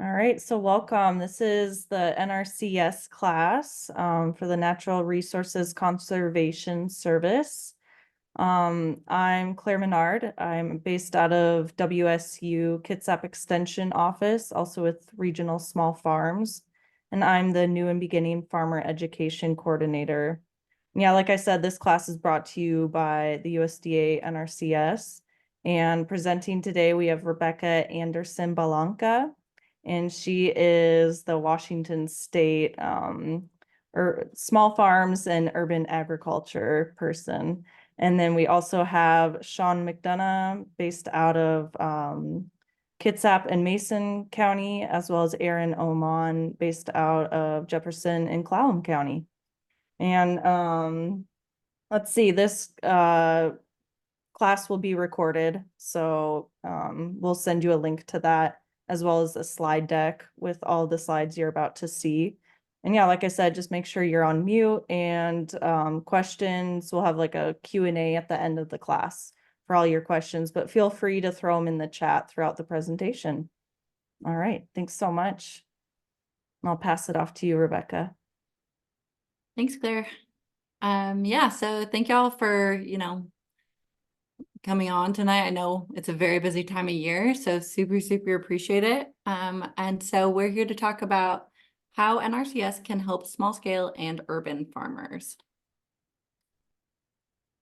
All right, so welcome. This is the NRCS class for the Natural Resources Conservation Service. I'm Claire Menard. I'm based out of WSU Kitsap Extension Office, also with Regional Small Farms, and I'm the New and Beginning Farmer Education Coordinator. Yeah, like I said, this class is brought to you by the USDA NRCS, and presenting today we have Rebecca Anderson-Bellanca, and she is the Washington State or Small Farms and Urban Agriculture person. And then we also have Sean McDonagh based out of Kitsap and Mason County, as well as Aaron Oman based out of Jefferson and Clallam County. And let's see, this class will be recorded, so we'll send you a link to that, as well as a slide deck with all the slides you're about to see. And yeah, like I said, just make sure you're on mute, and questions, we'll have like a Q&A at the end of the class for all your questions, but feel free to throw them in the chat throughout the presentation. All right, thanks so much. I'll pass it off to you, Rebecca. Thanks, Claire. Yeah, so thank y'all for, coming on tonight. I know it's a very busy time of year, so super appreciate it. And so we're here to talk about how NRCS can help small scale and urban farmers.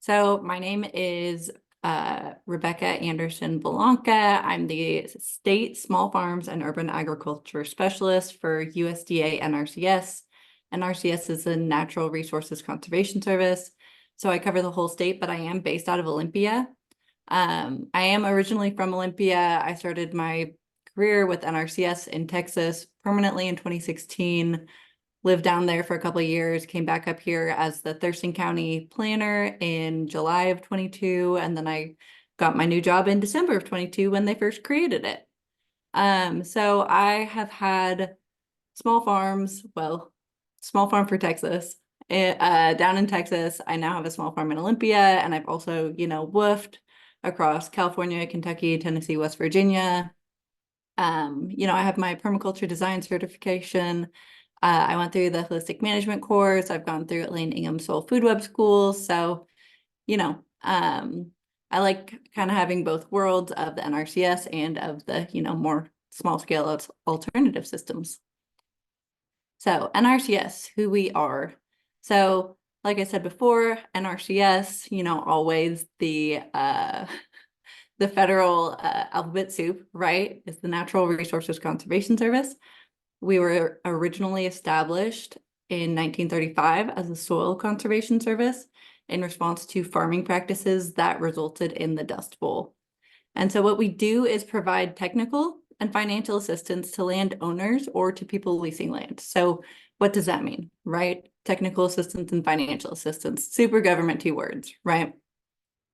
So my name is Rebecca Anderson-Bellanca. I'm the State Small Farms and Urban Agriculture Specialist for USDA NRCS. NRCS is the Natural Resources Conservation Service. So I cover the whole state, but I am based out of Olympia. I am originally from Olympia. I started my career with NRCS in Texas permanently in 2016, lived down there for a couple of years, came back up here as the Thurston County planner in July of 22, and then I got my new job in December of 22 when they first created it. So I have had small farms, small farm for Texas, down in Texas. I now have a small farm in Olympia, and I've also, woofed across California, Kentucky, Tennessee, West Virginia. I have my permaculture design certification. I went through the holistic management course. I've gone through Elaine Ingham's Soul Food Web School. So, I like kind of having both worlds of the NRCS and of the, more small scale alternative systems. So NRCS, who we are. So like I said before, NRCS, always the federal alphabet soup, right? Is the Natural Resources Conservation Service. We were originally established in 1935 as a soil conservation service in response to farming practices that resulted in the Dust Bowl. And so what we do is provide technical and financial assistance to landowners or to people leasing land. So what does that mean, right? Technical assistance and financial assistance, super government-y words, right?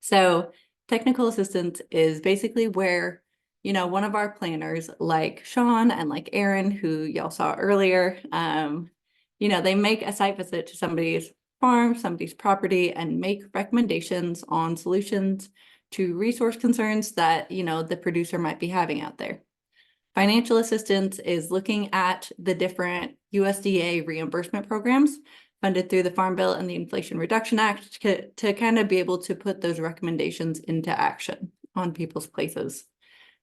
So technical assistance is basically where, one of our planners like Sean and like Aaron, who y'all saw earlier, they make a site visit to somebody's farm, somebody's property, and make recommendations on solutions to resource concerns that, the producer might be having out there. Financial assistance is looking at the different USDA reimbursement programs funded through the Farm Bill and the Inflation Reduction Act to kind of be able to put those recommendations into action on people's places.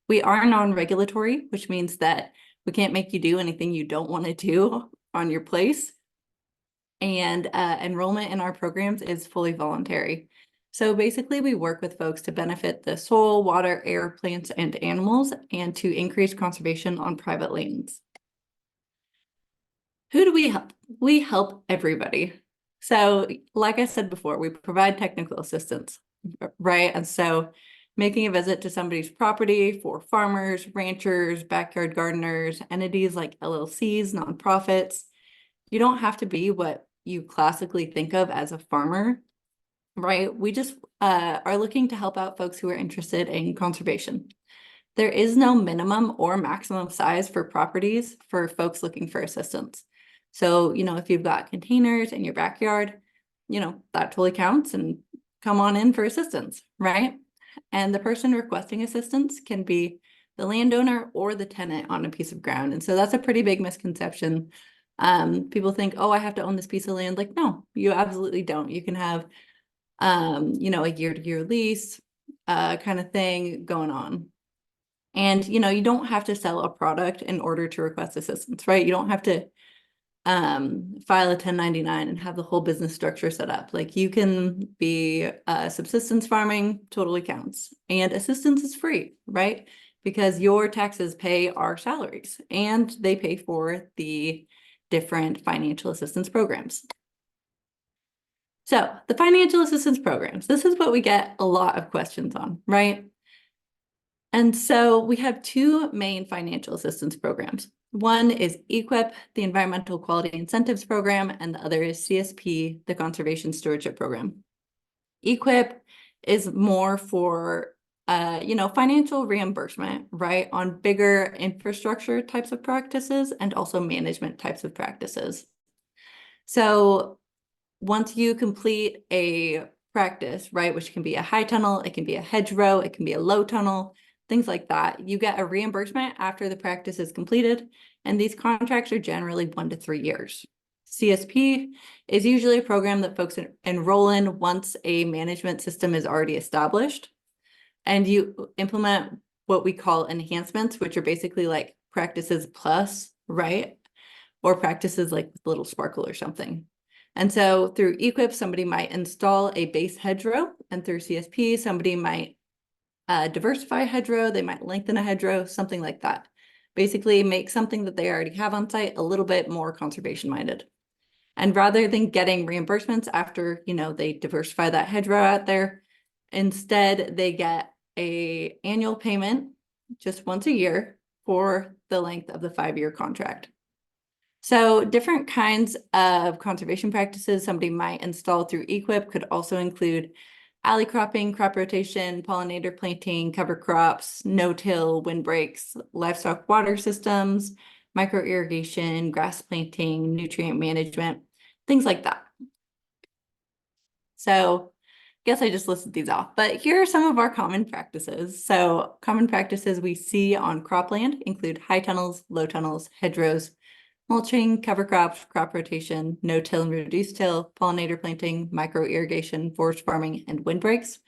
We are non-regulatory, which means that we can't make you do anything you don't want to do on your place. And enrollment in our programs is fully voluntary. So basically, we work with folks to benefit the soil, water, air, plants, and animals, and to increase conservation on private lands. Who do we help? We help everybody. So like I said before, we provide technical assistance, right? And so making a visit to somebody's property for farmers, ranchers, backyard gardeners, entities like LLCs, nonprofits, you don't have to be what you classically think of as a farmer, right? We just are looking to help out folks who are interested in conservation. There is no minimum or maximum size for properties for folks looking for assistance. So, if you've got containers in your backyard, that totally counts, and come on in for assistance, right? And the person requesting assistance can be the landowner or the tenant on a piece of ground. And so that's a pretty big misconception. People think, oh, I have to own this piece of land. Like, no, you absolutely don't. You can have, you know, a year-to-year lease, kind of thing going on. And, you know, you don't have to sell a product in order to request assistance, right? You don't have to file a 1099 and have the whole business structure set up. Like, you can be subsistence farming, totally counts. And assistance is free, right? Because your taxes pay our salaries and they pay for the different financial assistance programs. So the financial assistance programs, this is what we get a lot of questions on, right? And so we have two main financial assistance programs. One is EQIP, the Environmental Quality Incentives Program, and the other is CSP, the Conservation Stewardship Program. EQIP is more for, you know, financial reimbursement, right, on bigger infrastructure types of practices and also management types of practices. So once you complete a practice, right, which can be a high tunnel, it can be a hedgerow, it can be a low tunnel, things like that, you get a reimbursement after the practice is completed. And these contracts are generally 1 to 3 years. CSP is usually a program that folks enroll in once a management system is already established. And you implement what we call enhancements, which are basically like practices plus, right? Or practices like with a little sparkle or something. And so through EQIP, somebody might install a base hedgerow, and through CSP, somebody might diversify a hedgerow, they might lengthen a hedgerow, something like that. Basically make something that they already have on site a little bit more conservation minded. And rather than getting reimbursements after, you know, they diversify that hedgerow out there, instead they get a annual payment just once a year for the length of the 5-year contract. So different kinds of conservation practices somebody might install through EQIP could also include alley cropping, crop rotation, pollinator planting, cover crops, no-till, windbreaks, livestock water systems, micro irrigation, grass planting, nutrient management, things like that. So I guess I just listed these off, but here are some of our common practices. So common practices we see on cropland include high tunnels, low tunnels, hedgerows, mulching, cover crops, crop rotation, no-till and reduced till, pollinator planting, micro irrigation, forest farming, and windbreaks.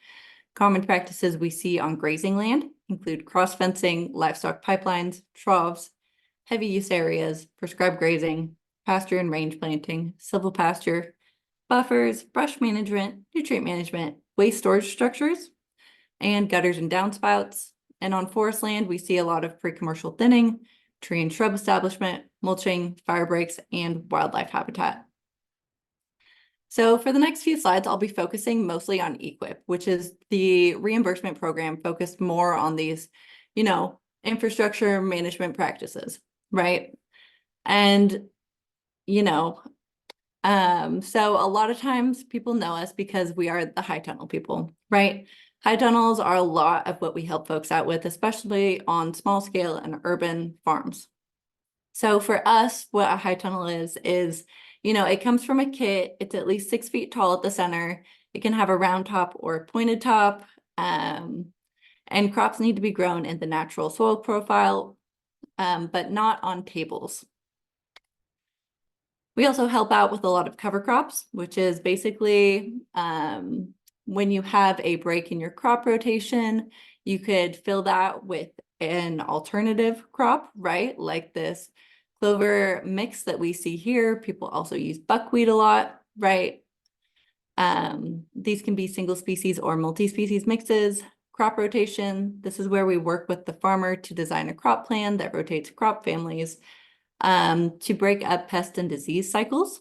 Common practices we see on grazing land include cross fencing, livestock pipelines, troughs, heavy use areas, prescribed grazing, pasture and range planting, silvopasture, buffers, brush management, nutrient management, waste storage structures, and gutters and downspouts. And on forest land, we see a lot of pre-commercial thinning, tree and shrub establishment, mulching, fire breaks, and wildlife habitat. So for the next few slides, I'll be focusing mostly on EQIP, which is the reimbursement program focused more on these, you know, infrastructure management practices, right? And, you know, so a lot of times people know us because we are the high tunnel people, right? High tunnels are a lot of what we help folks out with, especially on small scale and urban farms. So for us, what a high tunnel is, you know, it comes from a kit. It's at least 6 feet tall at the center. It can have a round top or a pointed top. And crops need to be grown in the natural soil profile, but not on tables. We also help out with a lot of cover crops, which is basically when you have a break in your crop rotation, you could fill that with an alternative crop, right? Like this clover mix that we see here. People also use buckwheat a lot, right? These can be single species or multi-species mixes. Crop rotation, this is where we work with the farmer to design a crop plan that rotates crop families to break up pest and disease cycles.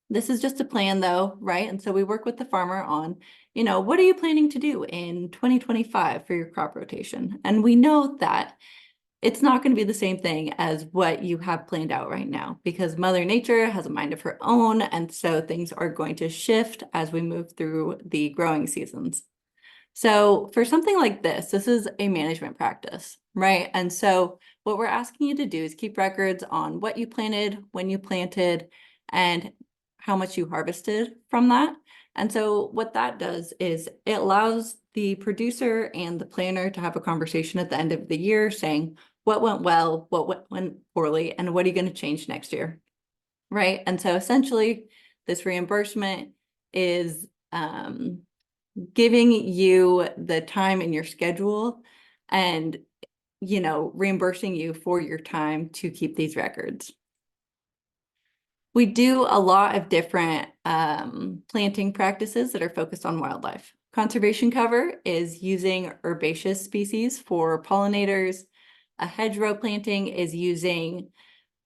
This is just a plan though, right? And so we work with the farmer on, you know, what are you planning to do in 2025 for your crop rotation? And we know that it's not going to be the same thing as what you have planned out right now because Mother Nature has a mind of her own. And so things are going to shift as we move through the growing seasons. So for something like this is a management practice, right? And so what we're asking you to do is keep records on what you planted, when you planted, and how much you harvested from that. And so what that does is it allows the producer and the planner to have a conversation at the end of the year saying what went well, what went poorly, and what are you going to change next year, right? And so essentially, this reimbursement is giving you the time in your schedule and, reimbursing you for your time to keep these records. We do a lot of different planting practices that are focused on wildlife. Conservation cover is using herbaceous species for pollinators. A hedgerow planting is using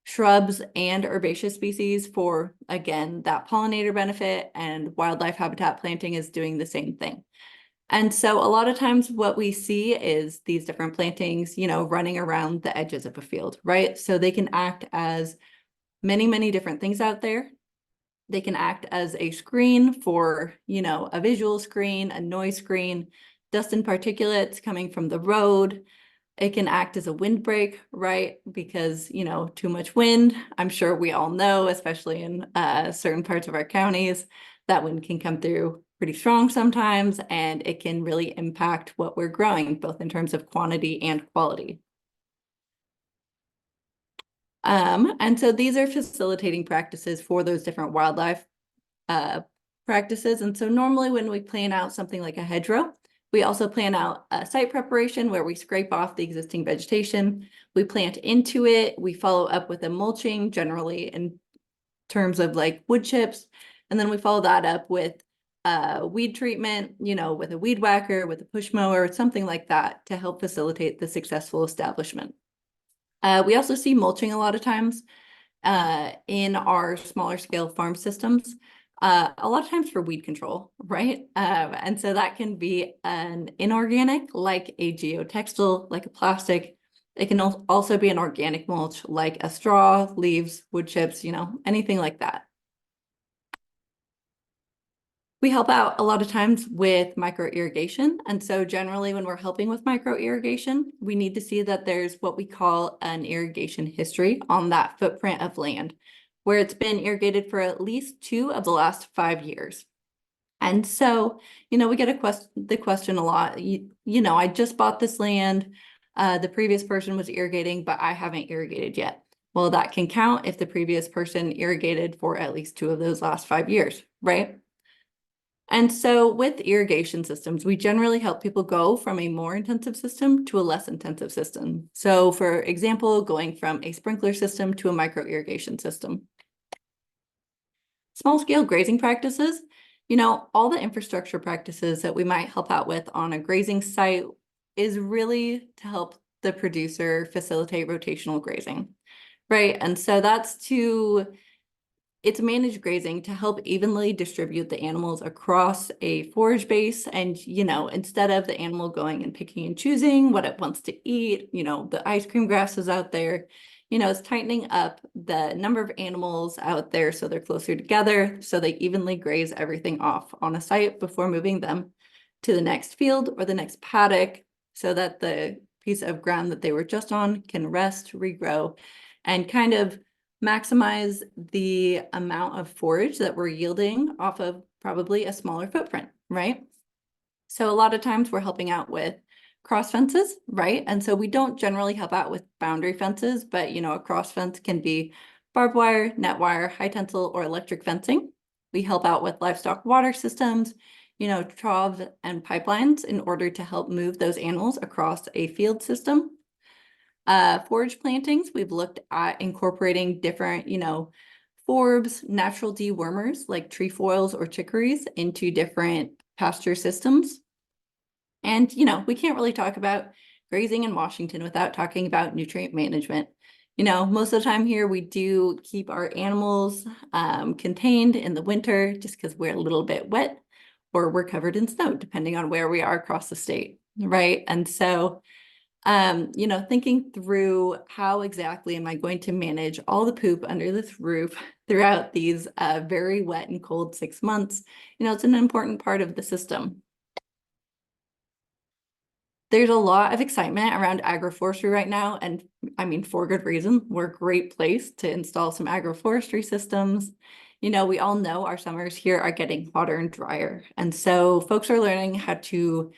shrubs and herbaceous species for, again, that pollinator benefit, and wildlife habitat planting is doing the same thing. And so a lot of times what we see is these different plantings, running around the edges of a field, right? So they can act as many, many different things out there. They can act as a screen for, a visual screen, a noise screen, dust and particulates coming from the road. It can act as a windbreak, right? Because, too much wind, I'm sure we all know, especially in certain parts of our counties, that wind can come through pretty strong sometimes, and it can really impact what we're growing, both in terms of quantity and quality. And so these are facilitating practices for those different wildlife practices. And so normally when we plan out something like a hedgerow, we also plan out a site preparation where we scrape off the existing vegetation, we plant into it, we follow up with a mulching, generally in terms of like wood chips, and then we follow that up with weed treatment, with a weed whacker, with a push mower, something like that to help facilitate the successful establishment. We also see mulching a lot of times in our smaller scale farm systems, a lot of times for weed control, right? And so that can be an inorganic, like a geotextile, like a plastic. It can also be an organic mulch, like a straw, leaves, wood chips, anything like that. We help out a lot of times with micro irrigation. And so generally when we're helping with micro irrigation, we need to see that there's what we call an irrigation history on that footprint of land, where it's been irrigated for at least 2 of the last 5 years. And so, we get the question a lot, I just bought this land, the previous person was irrigating, but I haven't irrigated yet. Well, that can count if the previous person irrigated for at least 2 of those last 5 years, right? And so with irrigation systems, we generally help people go from a more intensive system to a less intensive system. So for example, going from a sprinkler system to a micro irrigation system. Small scale grazing practices, all the infrastructure practices that we might help out with on a grazing site is really to help the producer facilitate rotational grazing, right? And so it's managed grazing to help evenly distribute the animals across a forage base. And, instead of the animal going and picking and choosing what it wants to eat, the ice cream grass is out there, it's tightening up the number of animals out there so they're closer together, so they evenly graze everything off on a site before moving them to the next field or the next paddock, so that the piece of ground that they were just on can rest, regrow, and kind of maximize the amount of forage that we're yielding off of probably a smaller footprint, right? So a lot of times we're helping out with cross fences, right? And so we don't generally help out with boundary fences, but a cross fence can be barbed wire, net wire, high tensile, or electric fencing. We help out with livestock water systems, troughs and pipelines in order to help move those animals across a field system. Forage plantings, we've looked at incorporating different, forbs, natural dewormers like trefoils or chicories into different pasture systems. And, we can't really talk about grazing in Washington without talking about nutrient management. Most of the time here, we do keep our animals contained in the winter just because we're a little bit wet or we're covered in snow, depending on where we are across the state, right? And so thinking through how exactly am I going to manage all the poop under this roof throughout these very wet and cold 6 months, it's an important part of the system. There's a lot of excitement around agroforestry right now, and I mean, for good reason. We're a great place to install some agroforestry systems. We all know our summers here are getting hotter and drier. And so folks are learning how to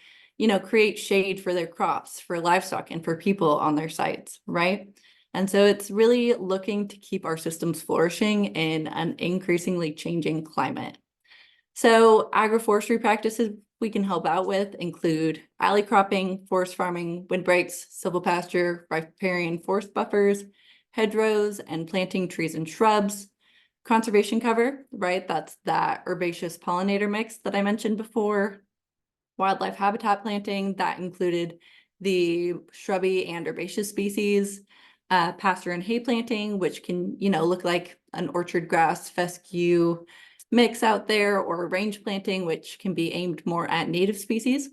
create shade for their crops, for livestock, and for people on their sites, right? And so it's really looking to keep our systems flourishing in an increasingly changing climate. So agroforestry practices we can help out with include alley cropping, forest farming, windbreaks, silvopasture, riparian forest buffers, hedgerows, and planting trees and shrubs. Conservation cover, right? That's that herbaceous pollinator mix that I mentioned before. Wildlife habitat planting, that included the shrubby and herbaceous species. Pasture and hay planting, which can, look like an orchard grass fescue mix out there, or range planting, which can be aimed more at native species.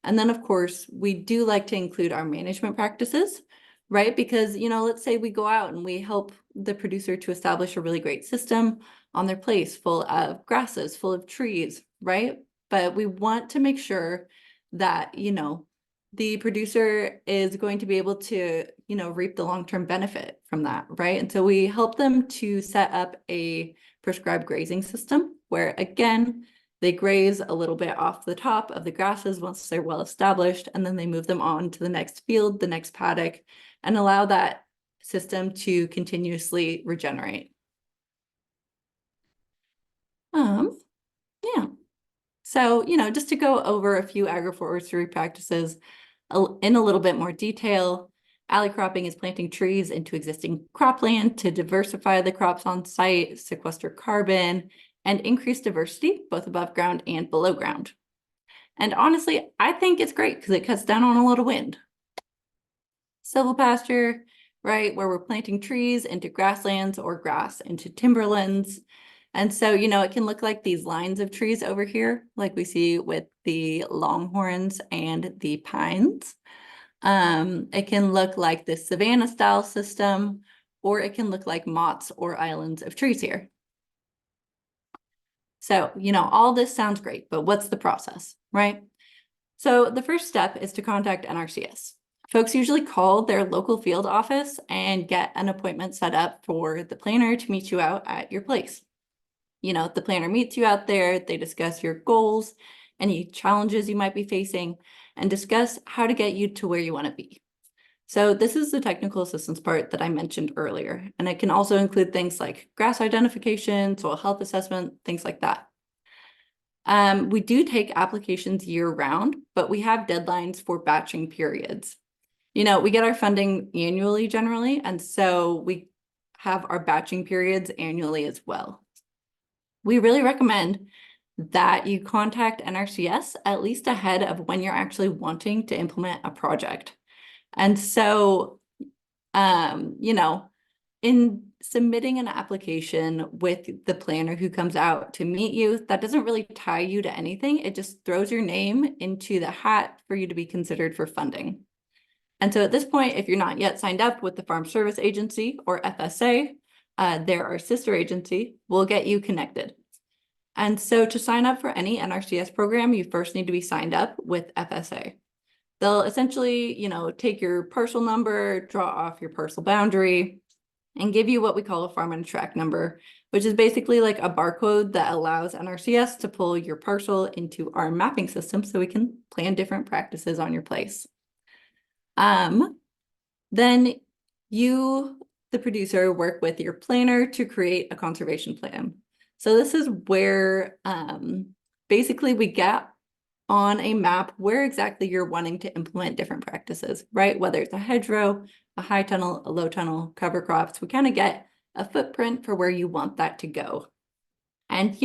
And then, of course, we do like to include our management practices, right? Because, let's say we go out and we help the producer to establish a really great system on their place full of grasses, full of trees, right? But we want to make sure that, the producer is going to be able to, reap the long-term benefit from that, right? And so we help them to set up a prescribed grazing system where, again, they graze a little bit off the top of the grasses once they're well established, and then they move them on to the next field, the next paddock, and allow that system to continuously regenerate. Yeah. So, just to go over a few agroforestry practices in a little bit more detail, alley cropping is planting trees into existing cropland to diversify the crops on site, sequester carbon, and increase diversity, both above ground and below ground. And honestly, I think it's great because it cuts down on a lot of wind. Silvopasture, right, where we're planting trees into grasslands or grass into timberlands. And so, it can look like these lines of trees over here, like we see with the longhorns and the pines. It can look like this savanna style system, or it can look like mottes or islands of trees here. So, all this sounds great, but what's the process, right? So the first step is to contact NRCS. Folks usually call their local field office and get an appointment set up for the planner to meet you out at your place. The planner meets you out there, they discuss your goals, any challenges you might be facing, and discuss how to get you to where you want to be. So this is the technical assistance part that I mentioned earlier, and it can also include things like grass identification, soil health assessment, things like that. We do take applications year round, but we have deadlines for batching periods. We get our funding annually generally, and so we have our batching periods annually as well. We really recommend that you contact NRCS at least ahead of when you're actually wanting to implement a project. And so, in submitting an application with the planner who comes out to meet you, that doesn't really tie you to anything. It just throws your name into the hat for you to be considered for funding. And so at this point, if you're not yet signed up with the Farm Service Agency or FSA, they're our sister agency, we'll get you connected. And so to sign up for any NRCS program, you first need to be signed up with FSA. They'll essentially, take your parcel number, draw off your parcel boundary, and give you what we call a farm and tract number, which is basically like a barcode that allows NRCS to pull your parcel into our mapping system so we can plan different practices on your place. Then you, the producer, work with your planner to create a conservation plan. So this is where basically we get on a map where exactly you're wanting to implement different practices, right? Whether it's a hedgerow, a high tunnel, a low tunnel, cover crops, we kind of get a footprint for where you want that to go. And,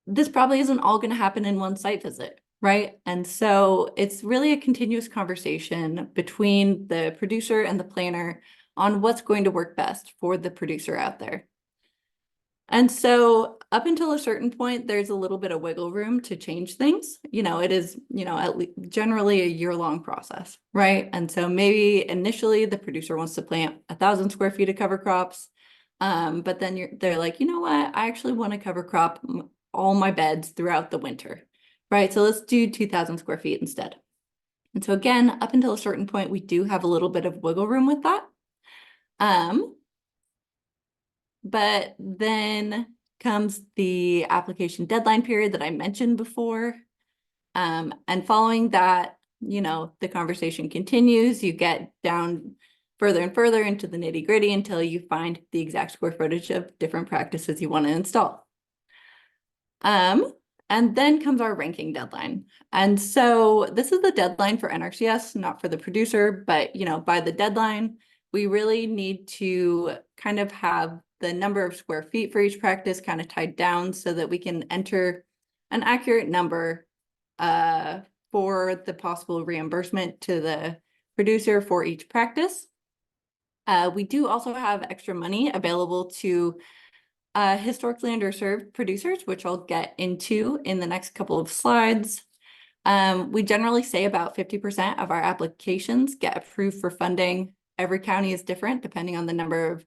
this probably isn't all going to happen in one site visit, right? And so it's really a continuous conversation between the producer and the planner on what's going to work best for the producer out there. And so up until a certain point, there's a little bit of wiggle room to change things. It is, at least generally a year-long process, right? And so maybe initially the producer wants to plant 1,000 square feet of cover crops. But then they're like, you know what? I actually want to cover crop all my beds throughout the winter, right? So let's do 2,000 square feet instead. And so again, up until a certain point, we do have a little bit of wiggle room with that. But then comes the application deadline period that I mentioned before. And following that, the conversation continues. You get down further and further into the nitty gritty until you find the exact square footage of different practices you want to install. And then comes our ranking deadline. And so this is the deadline for NRCS, not for the producer, but by the deadline, we really need to kind of have the number of square feet for each practice kind of tied down so that we can enter an accurate number for the possible reimbursement to the producer for each practice. We do also have extra money available to historically underserved producers, which I'll get into in the next couple of slides. We generally say about 50% of our applications get approved for funding. Every county is different depending on the number of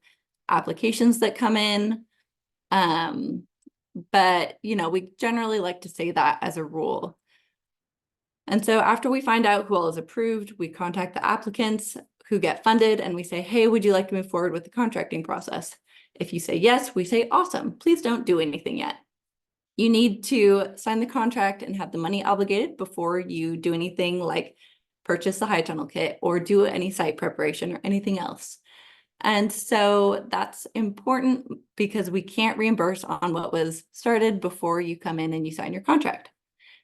applications that come in. But we generally like to say that as a rule. And so after we find out who all is approved, we contact the applicants who get funded and we say, hey, would you like to move forward with the contracting process? If you say yes, we say, awesome, please don't do anything yet. You need to sign the contract and have the money obligated before you do anything like purchase the high tunnel kit or do any site preparation or anything else. And so that's important because we can't reimburse on what was started before you come in and you sign your contract.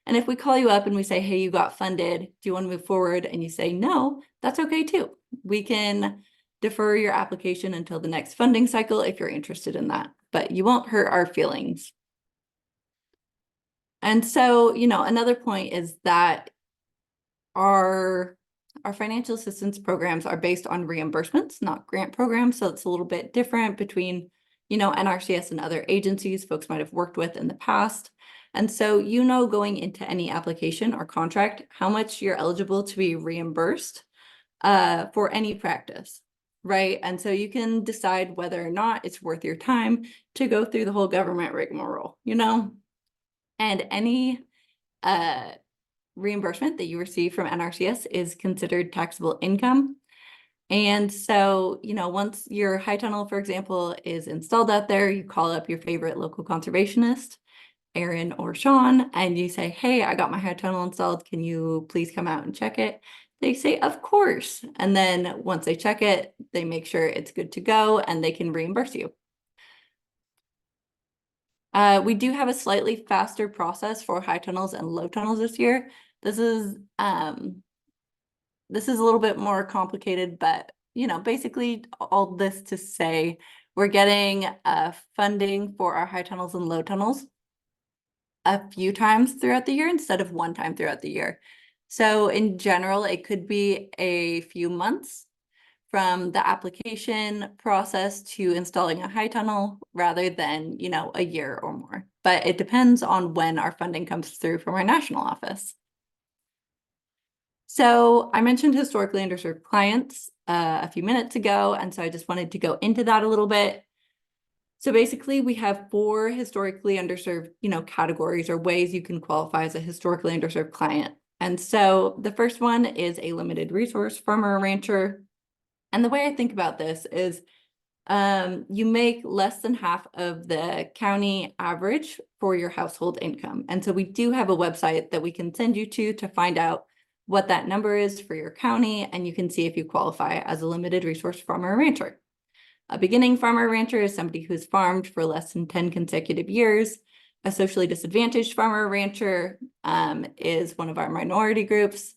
And if we call you up and we say, hey, you got funded, do you want to move forward? And you say no, that's okay too. We can defer your application until the next funding cycle if you're interested in that, but you won't hurt our feelings. And so, another point is that our financial assistance programs are based on reimbursements, not grant programs. So it's a little bit different between, NRCS and other agencies folks might have worked with in the past. And so, going into any application or contract, how much you're eligible to be reimbursed for any practice, right? And so you can decide whether or not it's worth your time to go through the whole government rigmarole, and any reimbursement that you receive from NRCS is considered taxable income. And so, once your high tunnel, for example, is installed out there, you call up your favorite local conservationist, Aaron or Sean, and you say, hey, I got my high tunnel installed. Can you please come out and check it? They say, of course. And then once they check it, they make sure it's good to go and they can reimburse you. We do have a slightly faster process for high tunnels and low tunnels this year. This is a little bit more complicated, but basically all this to say we're getting funding for our high tunnels and low tunnels a few times throughout the year instead of one time throughout the year. So in general, it could be a few months from the application process to installing a high tunnel rather than, a year or more. But it depends on when our funding comes through from our national office. So I mentioned historically underserved clients a few minutes ago, and so I just wanted to go into that a little bit. So basically we have 4 historically underserved, categories or ways you can qualify as a historically underserved client. And so the first one is a limited resource farmer or rancher. And the way I think about this is you make less than half of the county average for your household income. And so we do have a website that we can send you to find out what that number is for your county, and you can see if you qualify as a limited resource farmer or rancher. A beginning farmer or rancher is somebody who's farmed for less than 10 consecutive years. A socially disadvantaged farmer or rancher is one of our minority groups.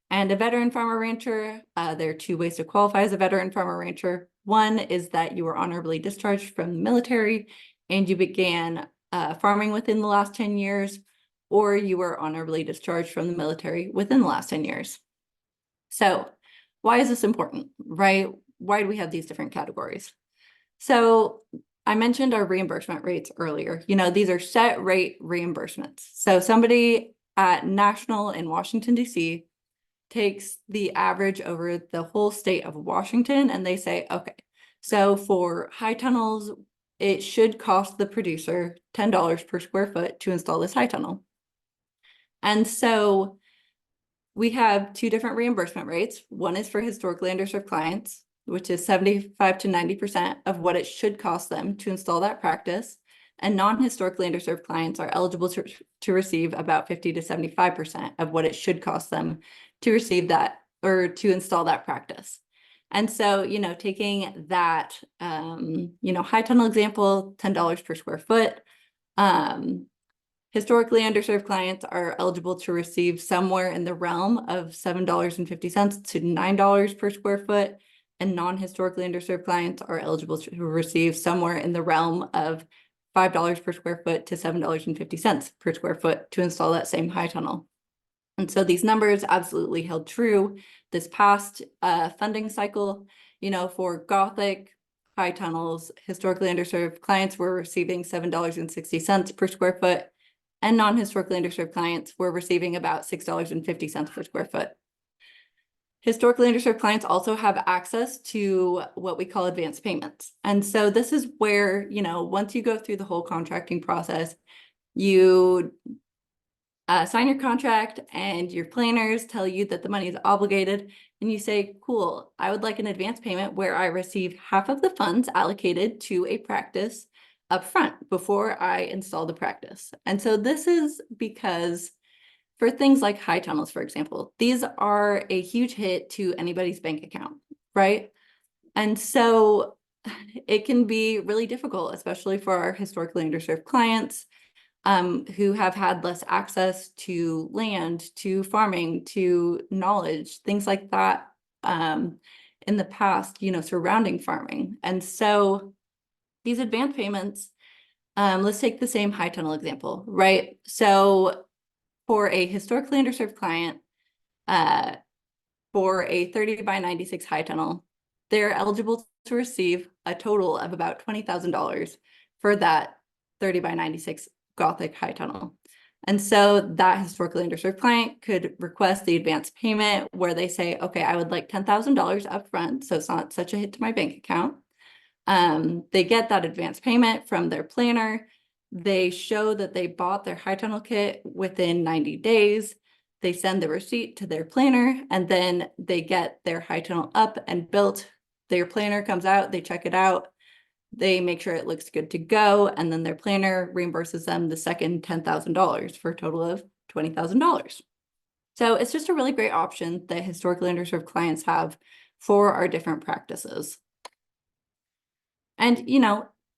And a veteran farmer rancher, there are 2 ways to qualify as a veteran farmer rancher. One is that you were honorably discharged from the military and you began farming within the last 10 years, or you were honorably discharged from the military within the last 10 years. So why is this important, right? Why do we have these different categories? So I mentioned our reimbursement rates earlier. These are set rate reimbursements. So somebody at national in Washington, D.C. takes the average over the whole state of Washington and they say, okay, so for high tunnels, it should cost the producer $10 per square foot to install this high tunnel. And so we have 2 different reimbursement rates. One is for historically underserved clients, which is 75 to 90% of what it should cost them to install that practice. and non-historically underserved clients are eligible to receive about 50 to 75% of what it should cost them to receive that or to install that practice. And so, taking that, high tunnel example, $10 per square foot, historically underserved clients are eligible to receive somewhere in the realm of $7.50 to $9 per square foot, and non-historically underserved clients are eligible to receive somewhere in the realm of $5 per square foot to $7.50 per square foot to install that same high tunnel. And so these numbers absolutely held true this past funding cycle. For Gothic high tunnels, historically underserved clients were receiving $7.60 per square foot, and non-historically underserved clients were receiving about $6.50 per square foot. Historically underserved clients also have access to what we call advance payments. And so this is where, once you go through the whole contracting process, you sign your contract and your planners tell you that the money is obligated, and you say, cool, I would like an advance payment where I receive half of the funds allocated to a practice upfront before I install the practice. And so this is because for things like high tunnels, for example, these are a huge hit to anybody's bank account, right? And so it can be really difficult, especially for our historically underserved clients who have had less access to land, to farming, to knowledge, things like that in the past, surrounding farming. And so these advance payments, let's take the same high tunnel example, right? So for a historically underserved client, for a 30 by 96 high tunnel, they're eligible to receive a total of about $20,000 for that 30 by 96 Gothic high tunnel. And so that historically underserved client could request the advance payment where they say, okay, I would like $10,000 up front, so it's not such a hit to my bank account. They get that advance payment from their planner. They show that they bought their high tunnel kit within 90 days. They send the receipt to their planner, and then they get their high tunnel up and built. Their planner comes out, they check it out, they make sure it looks good to go, and then their planner reimburses them the second $10,000 for a total of $20,000. So it's just a really great option that historically underserved clients have for our different practices. And,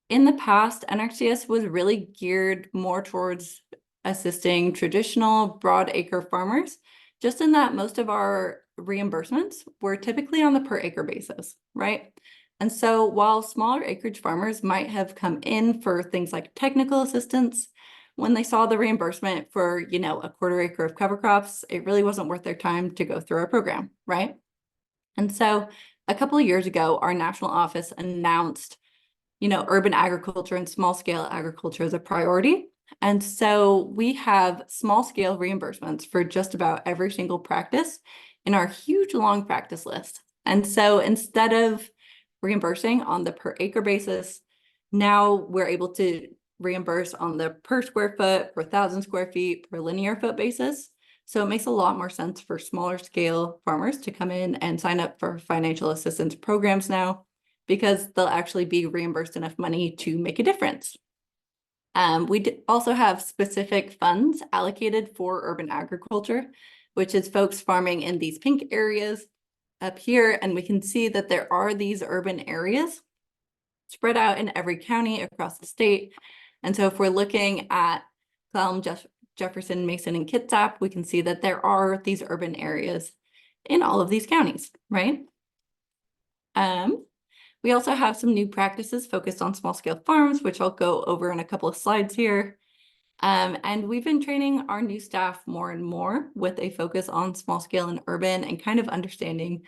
in the past, NRCS was really geared more towards assisting traditional broad acre farmers, just in that most of our reimbursements were typically on the per acre basis, right? And so while smaller acreage farmers might have come in for things like technical assistance, when they saw the reimbursement for, a quarter acre of cover crops, it really wasn't worth their time to go through our program, right? And so a couple of years ago, our national office announced urban agriculture and small scale agriculture as a priority. And so we have small scale reimbursements for just about every single practice in our huge long practice list. And so instead of reimbursing on the per acre basis, now we're able to reimburse on the per square foot, per 1,000 square feet, per linear foot basis. So it makes a lot more sense for smaller scale farmers to come in and sign up for financial assistance programs now, because they'll actually be reimbursed enough money to make a difference. We also have specific funds allocated for urban agriculture, which is folks farming in these pink areas up here. And we can see that there are these urban areas spread out in every county across the state. And so if we're looking at Clallam, Jefferson, Mason, and Kitsap, we can see that there are these urban areas in all of these counties, right? We also have some new practices focused on small scale farms, which I'll go over in a couple of slides here. And we've been training our new staff more and more with a focus on small scale and urban, and kind of understanding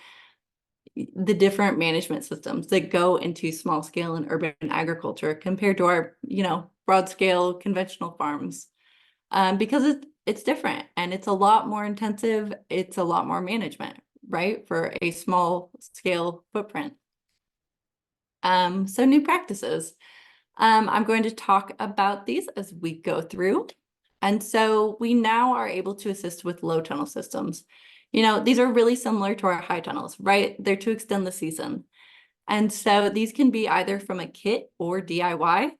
the different management systems that go into small scale and urban agriculture compared to our, broad scale conventional farms. Because it's different and it's a lot more intensive. It's a lot more management, right? For a small scale footprint. So new practices. I'm going to talk about these as we go through. And so we now are able to assist with low tunnel systems. These are really similar to our high tunnels, right? They're to extend the season. And so these can be either from a kit or DIY.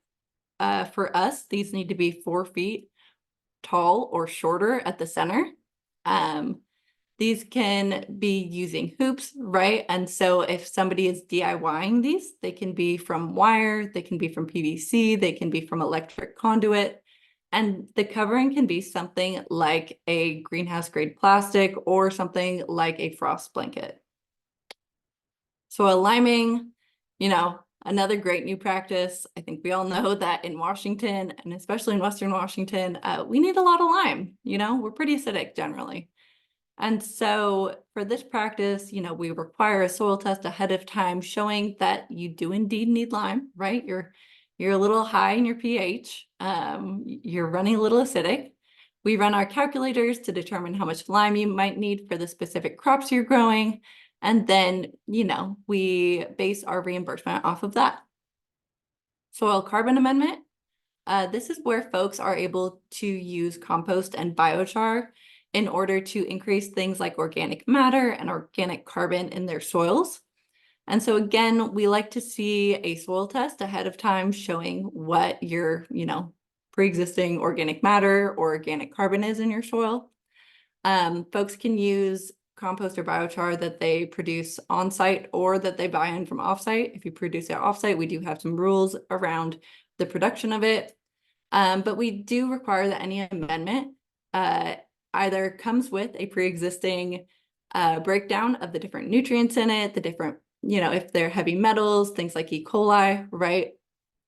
For us, these need to be 4 feet tall or shorter at the center. These can be using hoops, right? And so if somebody is DIYing these, they can be from wire, they can be from PVC, they can be from electric conduit. And the covering can be something like a greenhouse grade plastic or something like a frost blanket. Soil liming, another great new practice. I think we all know that in Washington, and especially in Western Washington, we need a lot of lime. We're pretty acidic generally. And so for this practice, we require a soil test ahead of time showing that you do indeed need lime, right? You're a little high in your pH. You're running a little acidic. We run our calculators to determine how much lime you might need for the specific crops you're growing. And then, we base our reimbursement off of that. Soil carbon amendment. This is where folks are able to use compost and biochar in order to increase things like organic matter and organic carbon in their soils. And so again, we like to see a soil test ahead of time showing what your, pre-existing organic matter or organic carbon is in your soil. Folks can use compost or biochar that they produce on site or that they buy in from off-site. If you produce it off-site, we do have some rules around the production of it. But we do require that any amendment either comes with a pre-existing breakdown of the different nutrients in it, the different, if they're heavy metals, things like E. coli, right?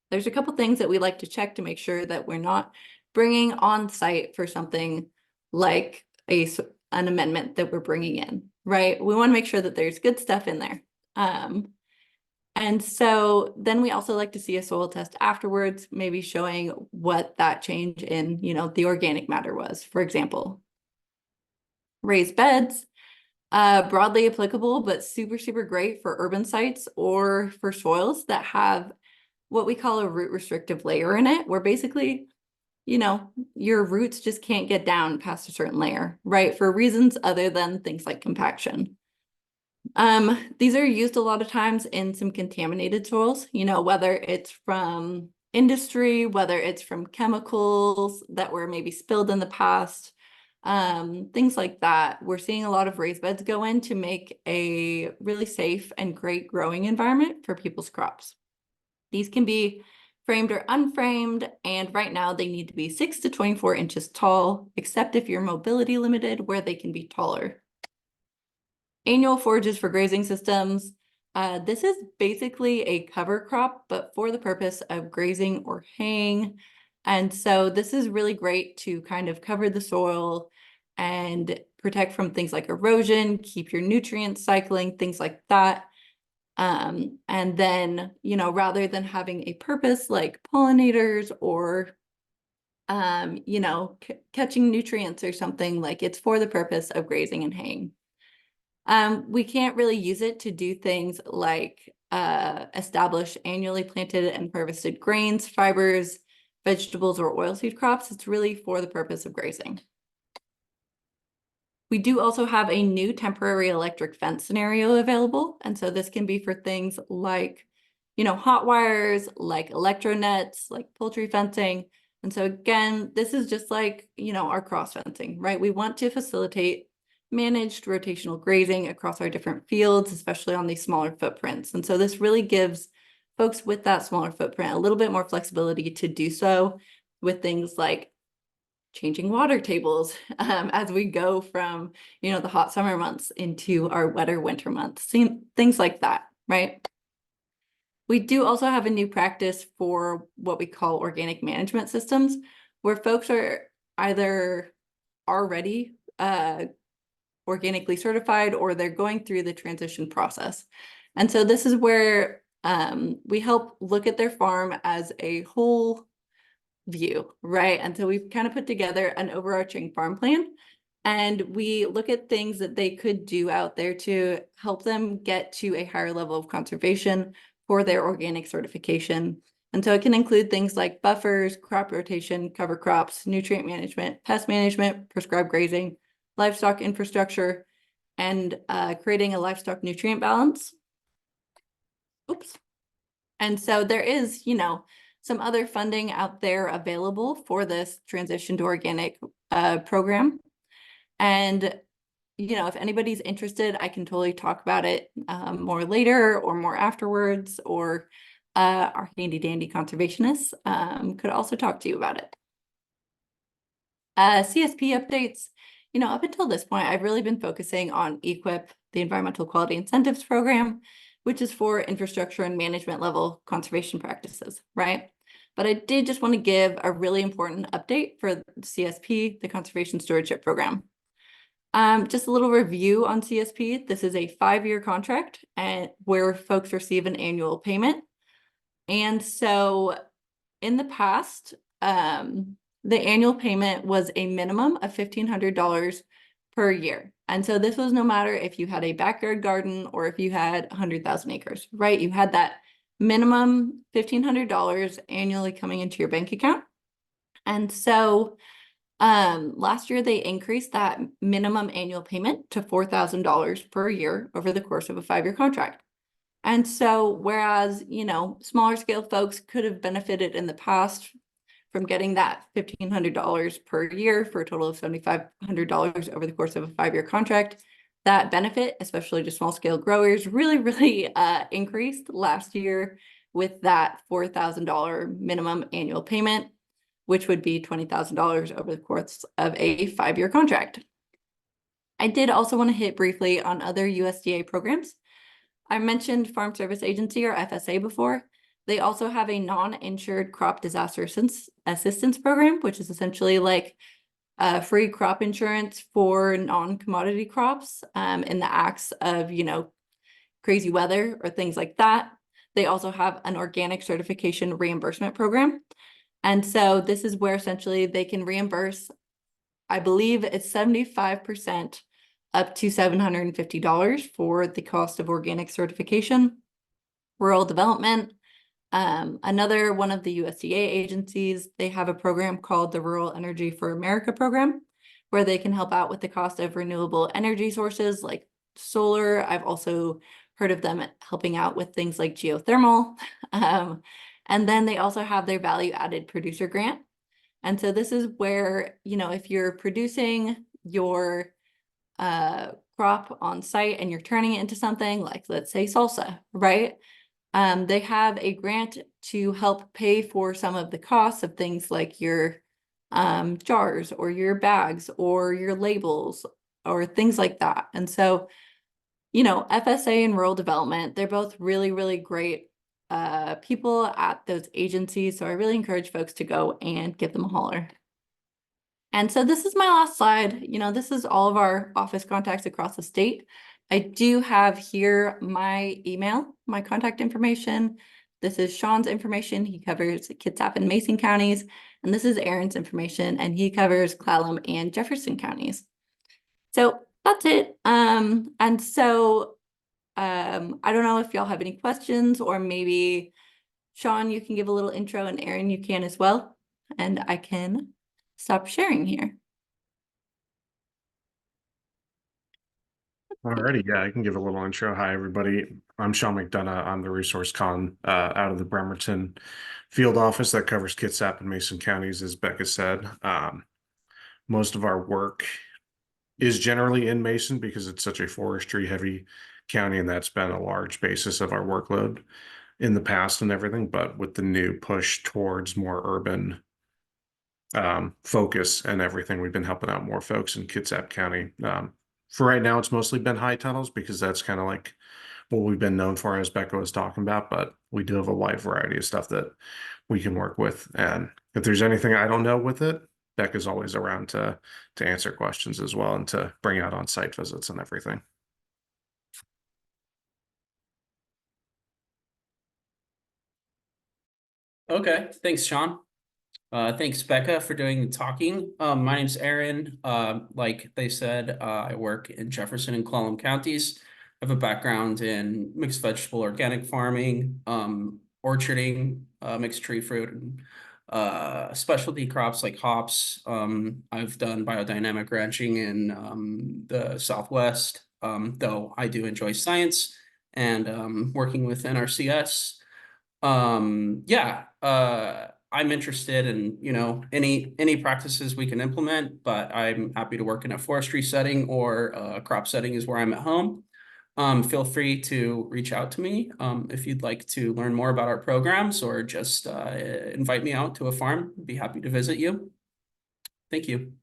There's a couple things that we like to check to make sure that we're not bringing on site for something like an amendment that we're bringing in, right? We want to make sure that there's good stuff in there. And so then we also like to see a soil test afterwards, maybe showing what that change in, the organic matter was, for example. Raised beds, broadly applicable, but super, super great for urban sites or for soils that have what we call a root restrictive layer in it, where basically, your roots just can't get down past a certain layer, right? For reasons other than things like compaction. These are used a lot of times in some contaminated soils, whether it's from industry, whether it's from chemicals that were maybe spilled in the past, things like that. We're seeing a lot of raised beds go in to make a really safe and great growing environment for people's crops. These can be framed or unframed, and right now they need to be 6 to 24 inches tall, except if you're mobility limited, where they can be taller. Annual forages for grazing systems. This is basically a cover crop, but for the purpose of grazing or haying. And so this is really great to kind of cover the soil and protect from things like erosion, keep your nutrients cycling, things like that. And then, rather than having a purpose like pollinators or, catching nutrients or something, like it's for the purpose of grazing and haying. We can't really use it to do things like establish annually planted and harvested grains, fibers, vegetables, or oilseed crops. It's really for the purpose of grazing. We do also have a new temporary electric fence scenario available. And so this can be for things like, hot wires, like electro nets, like poultry fencing. And so again, this is just like, our cross fencing, right? We want to facilitate managed rotational grazing across our different fields, especially on these smaller footprints. And so this really gives folks with that smaller footprint a little bit more flexibility to do so with things like changing water tables as we go from, the hot summer months into our wetter winter months, things like that, right? We do also have a new practice for what we call organic management systems, where folks are either already organically certified or they're going through the transition process. And so this is where we help look at their farm as a whole view, right? And so we've kind of put together an overarching farm plan, and we look at things that they could do out there to help them get to a higher level of conservation for their organic certification. And so it can include things like buffers, crop rotation, cover crops, nutrient management, pest management, prescribed grazing, livestock infrastructure, and creating a livestock nutrient balance. Oops. And so there is, some other funding out there available for this transition to organic program. And, you know, if anybody's interested, I can totally talk about it more later or more afterwards, or our handy dandy conservationists could also talk to you about it. CSP updates, you know, up until this point, I've really been focusing on EQIP, the Environmental Quality Incentives Program, which is for infrastructure and management level conservation practices, right? But I did just want to give a really important update for CSP, the Conservation Stewardship Program. Just a little review on CSP. This is a 5-year contract and where folks receive an annual payment. And so in the past, the annual payment was a minimum of $1,500 per year. And so this was no matter if you had a backyard garden or if you had 100,000 acres, right? You had that minimum $1,500 annually coming into your bank account. And so last year they increased that minimum annual payment to $4,000 per year over the course of a 5-year contract. And so whereas, you know, smaller scale folks could have benefited in the past from getting that $1,500 per year for a total of $7,500 over the course of a 5-year contract, that benefit, especially to small scale growers, really increased last year with that $4,000 minimum annual payment, which would be $20,000 over the course of a 5-year contract. I did also want to hit briefly on other USDA programs. I mentioned Farm Service Agency, or FSA, before. They also have a non-insured crop disaster assistance program, which is essentially like free crop insurance for non-commodity crops in the acts of, you know, crazy weather or things like that. They also have an organic certification reimbursement program. And so this is where essentially they can reimburse, I believe it's 75% up to $750 for the cost of organic certification. Rural development, another one of the USDA agencies, they have a program called the Rural Energy for America program, where they can help out with the cost of renewable energy sources like solar. I've also heard of them helping out with things like geothermal. And then they also have their value added producer grant. And so this is where, you know, if you're producing your crop on site and you're turning it into something like, let's say, salsa, right? They have a grant to help pay for some of the costs of things like your jars or your bags or your labels or things like that. And so, you know, FSA and rural development, they're both really great people at those agencies. So I really encourage folks to go and give them a holler. And so this is my last slide. You know, this is all of our office contacts across the state. I do have here my email, my contact information. This is Sean's information. He covers Kitsap and Mason counties. And this is Aaron's information, and he covers Clallam and Jefferson counties. So that's it. And so I don't know if y'all have any questions, or maybe Sean, you can give a little intro, and Aaron, you can as well. And I can stop sharing here. Alrighty, yeah, I can give a little intro. Hi, everybody. I'm Sean McDonagh. I'm the resource con out of the Bremerton field office that covers Kitsap and Mason counties, as Becca said. Most of our work is generally in Mason because it's such a forestry heavy county, and that's been a large basis of our workload in the past and everything. But with the new push towards more urban focus and everything, we've been helping out more folks in Kitsap County. For right now, it's mostly been high tunnels because that's kind of like what we've been known for, as Becca was talking about, but we do have a wide variety of stuff that we can work with. And if there's anything I don't know with it, Becca's always around to answer questions as well and to bring out on site visits and everything. Okay, thanks, Sean. Thanks, Becca, for doing the talking. My name's Aaron. Like they said, I work in Jefferson and Clallam counties. I have a background in mixed vegetable organic farming, orcharding, mixed tree fruit, and specialty crops like hops. I've done biodynamic ranching in the Southwest, though I do enjoy science and working with NRCS. Yeah, I'm interested in, you know, any practices we can implement, but I'm happy to work in a forestry setting or a crop setting is where I'm at home. Feel free to reach out to me if you'd like to learn more about our programs or just invite me out to a farm. I'd be happy to visit you. Thank you.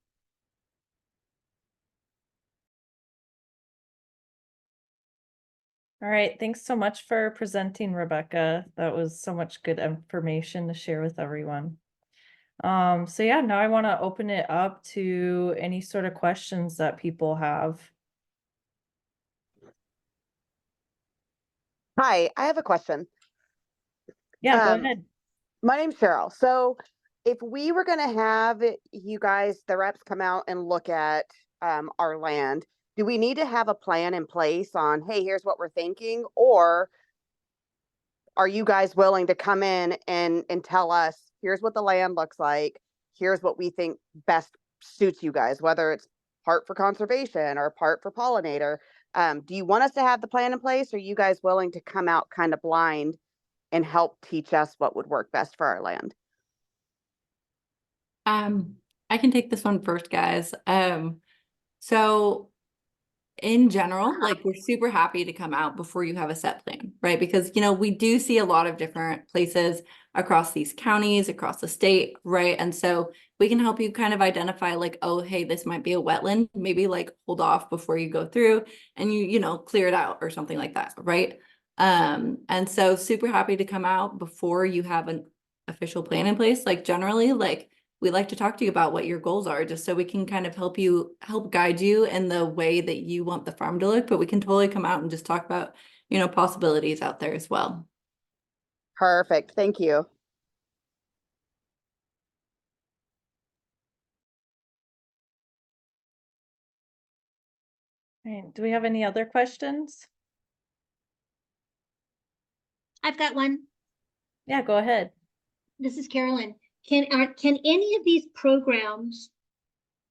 All right, thanks so much for presenting, Rebecca. That was so much good information to share with everyone. So yeah, now I want to open it up to any sort of questions that people have. Hi, I have a question. Yeah, go Um, ahead. My name's Cheryl. So if we were going to have you guys, the reps, come out and look at our land, do we need to have a plan in place on, hey, here's what we're thinking? Or are you guys willing to come in and tell us, here's what the land looks like, here's what we think best suits you guys, whether it's part for conservation or part for pollinator? Do you want us to have the plan in place? Or are you guys willing to come out kind of blind and help teach us what would work best for our land? I can take this one first, guys. So in general, like we're super happy to come out before you have a set plan, right? Because, you know, we do see a lot of different places across these counties, across the state, right? And so we can help you kind of identify like, oh, hey, this might be a wetland, maybe like hold off before you go through and you know, clear it out or something like that, right? And so super happy to come out before you have an official plan in place. Like generally, like we like to talk to you about what your goals are, just so we can kind of help guide you in the way that you want the farm to look, but we can totally come out and just talk about, you know, possibilities out there as well. Perfect. Thank you. All right, do we have any other questions? I've got one. Yeah, go ahead. This is Carolyn. Can any of these programs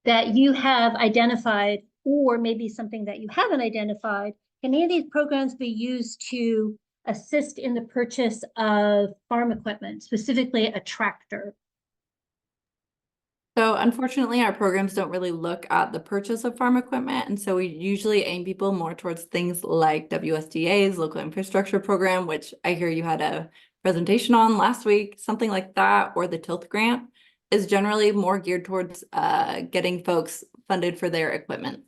that you have identified, or maybe something that you haven't identified, can any of these programs be used to assist in the purchase of farm equipment, specifically a tractor? So unfortunately, our programs don't really look at the purchase of farm equipment. And so we usually aim people more towards things like WSDA's local infrastructure program, which I hear you had a presentation on last week, something like that, or the TILT grant is generally more geared towards getting folks funded for their equipment.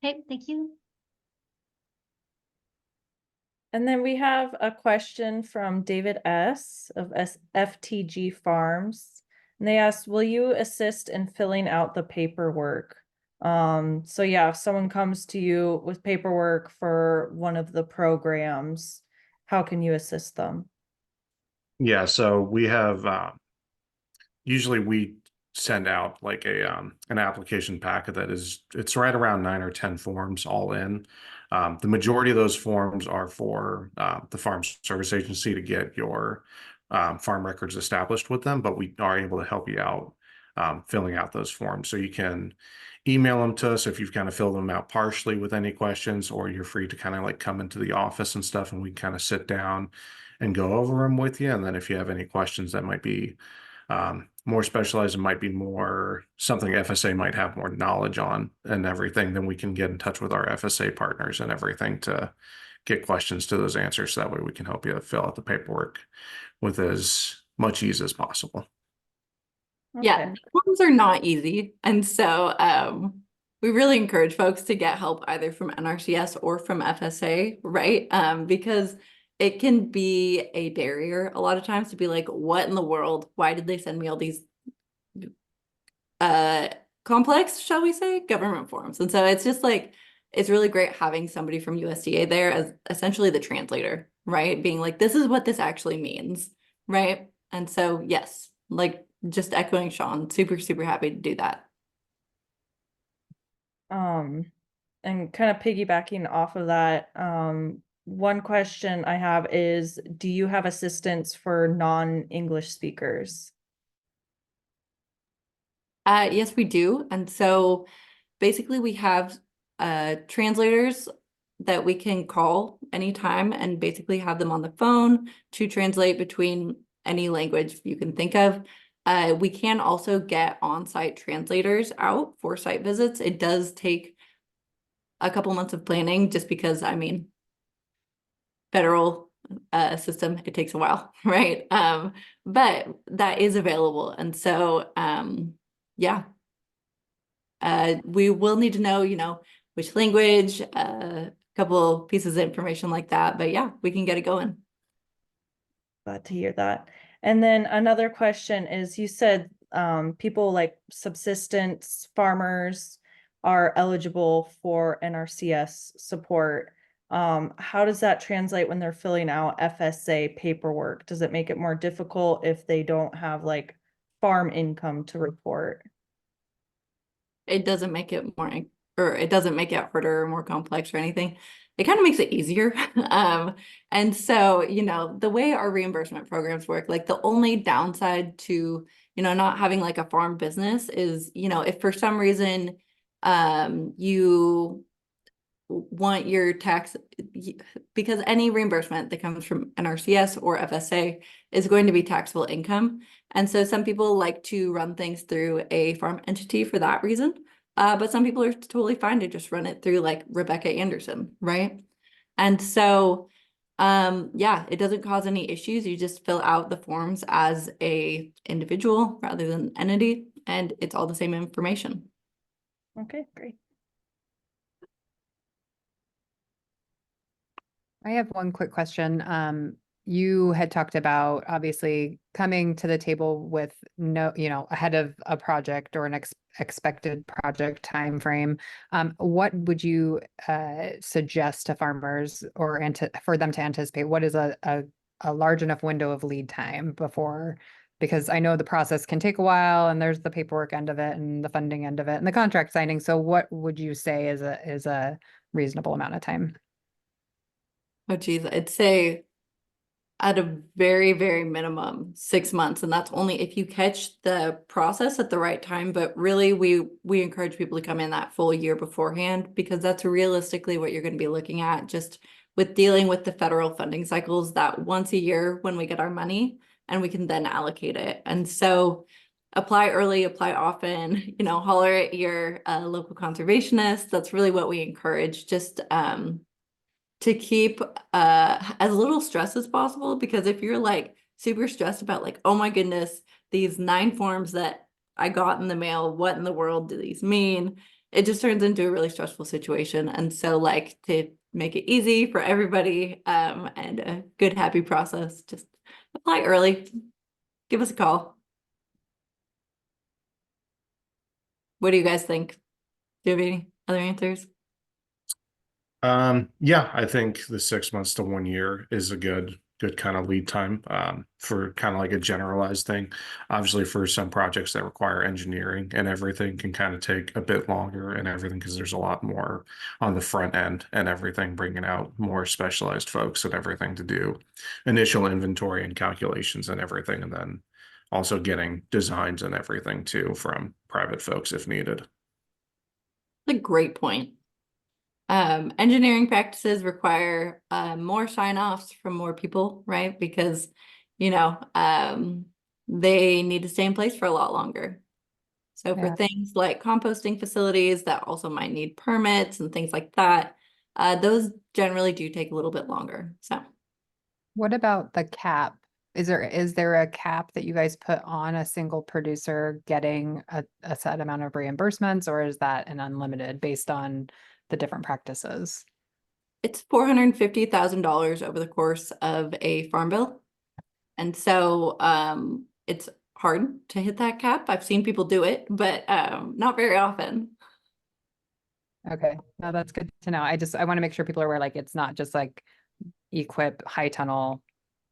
Okay, thank you. And then we have a question from David S. of FTG Farms. And they asked, will you assist in filling out the paperwork? So yeah, if someone comes to you with paperwork for one of the programs, how can you assist them? Yeah, so we have usually we send out like an application packet that it's right around 9 or 10 forms all in. The majority of those forms are for the Farm Service Agency to get your farm records established with them, but we are able to help you out filling out those forms. So you can email them to us if you've kind of filled them out partially with any questions, or you're free to kind of like come into the office and stuff and we kind of sit down and go over them with you. And then if you have any questions that might be more specialized and might be more something FSA might have more knowledge on and everything, then we can get in touch with our FSA partners and everything to get questions to those answers. So that way we can help you fill out the paperwork with as much ease as possible. Yeah, Okay. forms are not easy. And so we really encourage folks to get help either from NRCS or from FSA, right? Because it can be a barrier a lot of times to be like, what in the world? Why did they send me all these complex, shall we say, government forms? And so it's just like, it's really great having somebody from USDA there as essentially the translator, right? Being like, this is what this actually means, right? And so, yes, like just echoing Sean, super, super happy to do that. And kind of piggybacking off of that, one question I have is, do you have assistance for non-English speakers? Yes, we do. And so basically we have translators that we can call anytime and basically have them on the phone to translate between any language you can think of. We can also get on-site translators out for site visits. It does take a couple months of planning just because, I mean, federal system, it takes a while, right? But that is available. And so, yeah. We will need to know, you know, which language, a couple pieces of information like that. But yeah, we can get it going. Glad to hear that. And then another question is, you said people like subsistence farmers are eligible for NRCS support. How does that translate when they're filling out FSA paperwork? Does it make it more difficult if they don't have like farm income to report? It doesn't make it more, or it doesn't make it harder or more complex or anything. It kind of makes it easier. And so, you know, the way our reimbursement programs work, like the only downside to, you know, not having like a farm business is, you know, if for some reason you want your tax, because any reimbursement that comes from NRCS or FSA is going to be taxable income. And so some people like to run things through a farm entity for that reason. But some people are totally fine to just run it through like Rebecca Anderson, right? And so, yeah, it doesn't cause any issues. You just fill out the forms as a individual rather than entity, and it's all the same information. Okay, great. I have one quick question. You had talked about obviously coming to the table with no, you know, ahead of a project or an expected project timeframe. What would you suggest to farmers or for them to anticipate? What is a large enough window of lead time before? Because I know the process can take a while, and there's the paperwork end of it and the funding end of it and the contract signing. So what would you say is a reasonable amount of time? Oh, geez, I'd say at a very, very minimum 6 months. And that's only if you catch the process at the right time. But really, we encourage people to come in that full year beforehand, because that's realistically what you're going to be looking at just with dealing with the federal funding cycles, that once a year when we get our money and we can then allocate it. And so apply early, apply often, you know, holler at your local conservationist. That's really what we encourage. Just to keep as little stress as possible, because if you're like super stressed about like, oh my goodness, these 9 forms that I got in the mail, what in the world do these mean? It just turns into a really stressful situation. And so like to make it easy for everybody and a good, happy process, just apply early. Give us a call. What do you guys think? Do you have any other answers? Yeah, I think the 6 months to 1 year is a good kind of lead time for kind of like a generalized thing. Obviously, for some projects that require engineering and everything can kind of take a bit longer and everything, because there's a lot more on the front end and everything, bringing out more specialized folks and everything to do initial inventory and calculations and everything, and then also getting designs and everything too from private folks if needed. A great point. Engineering practices require more sign-offs from more people, right? Because, you know, they need to stay in place for a lot longer. So for Yeah. things like composting facilities that also might need permits and things like that, those generally do take a little bit longer. So What about the cap? Is there a cap that you guys put on a single producer getting a set amount of reimbursements, or is that an unlimited based on the different practices? it's $450,000 over the course of a farm bill. And so it's hard to hit that cap. I've seen people do it, but not very often. Okay, no, that's good to know. I want to make sure people are aware, like, it's not just like equip high tunnel.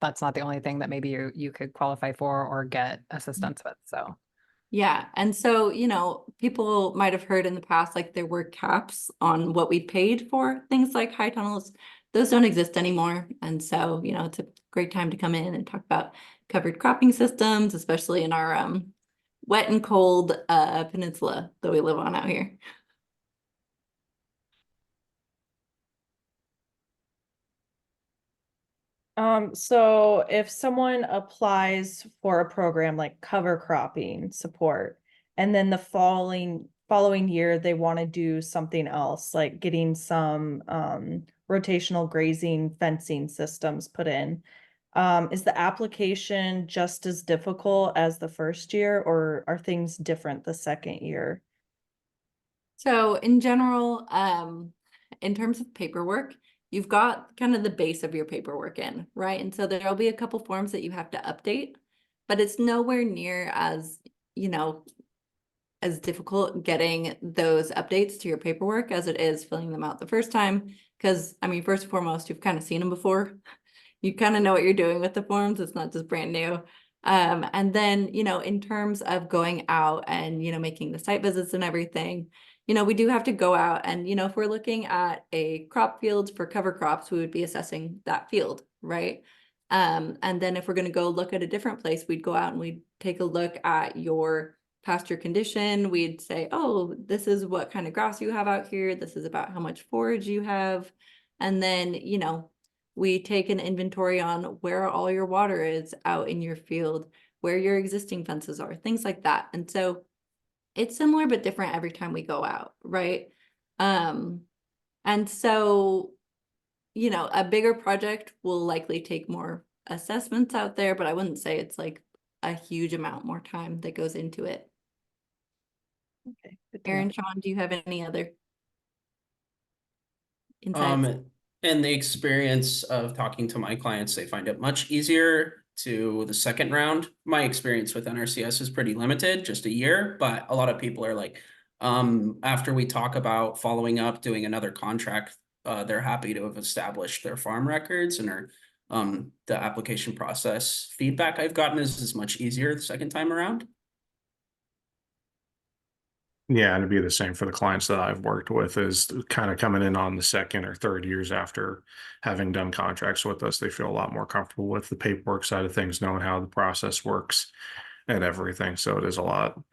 That's not the only thing that maybe you could qualify for or get assistance with, so. Yeah. And so, you know, people might have heard in the past, like there were caps on what we paid for things like high tunnels. Those don't exist anymore. And so, you know, it's a great time to come in and talk about covered cropping systems, especially in our wet and cold peninsula that we live on out here. So if someone applies for a program like cover cropping support, and then the following year they want to do something else, like getting some rotational grazing fencing systems put in, is the application just as difficult as the first year, or are things different the second year? So in general, in terms of paperwork, you've got kind of the base of your paperwork in, right? And so there'll be a couple forms that you have to update, but it's nowhere near as, you know, as difficult getting those updates to your paperwork as it is filling them out the first time. Because I mean, first and foremost, you've kind of seen them before. You kind of know what you're doing with the forms. It's not just brand new. And then, you know, in terms of going out and, you know, making the site visits and everything, you know, we do have to go out and, you know, if we're looking at a crop field for cover crops, we would be assessing that field, right? And then if we're going to go look at a different place, we'd go out and we'd take a look at your pasture condition. We'd say, oh, this is what kind of grass you have out here. This is about how much forage you have. And then, you know, we take an inventory on where all your water is out in your field, where your existing fences are, things like that. And so it's similar but different every time we go out, right? And so, you know, a bigger project will likely take more assessments out there, but I wouldn't say it's like a huge amount more time that goes into it. Okay, good to know. Aaron, Sean, do you have any other insights? And the experience of talking to my clients, they find it much easier to the second round. My experience with NRCS is pretty limited, just a year, but a lot of people are like, after we talk about following up, doing another contract, they're happy to have established their farm records and are, the application process feedback I've gotten is much easier the second time around. Yeah, and it'd be the same for the clients that I've worked with, is kind of coming in on the second or third years after having done contracts with us. They feel a lot more comfortable with the paperwork side of things, knowing how the process works and everything. So it is a lot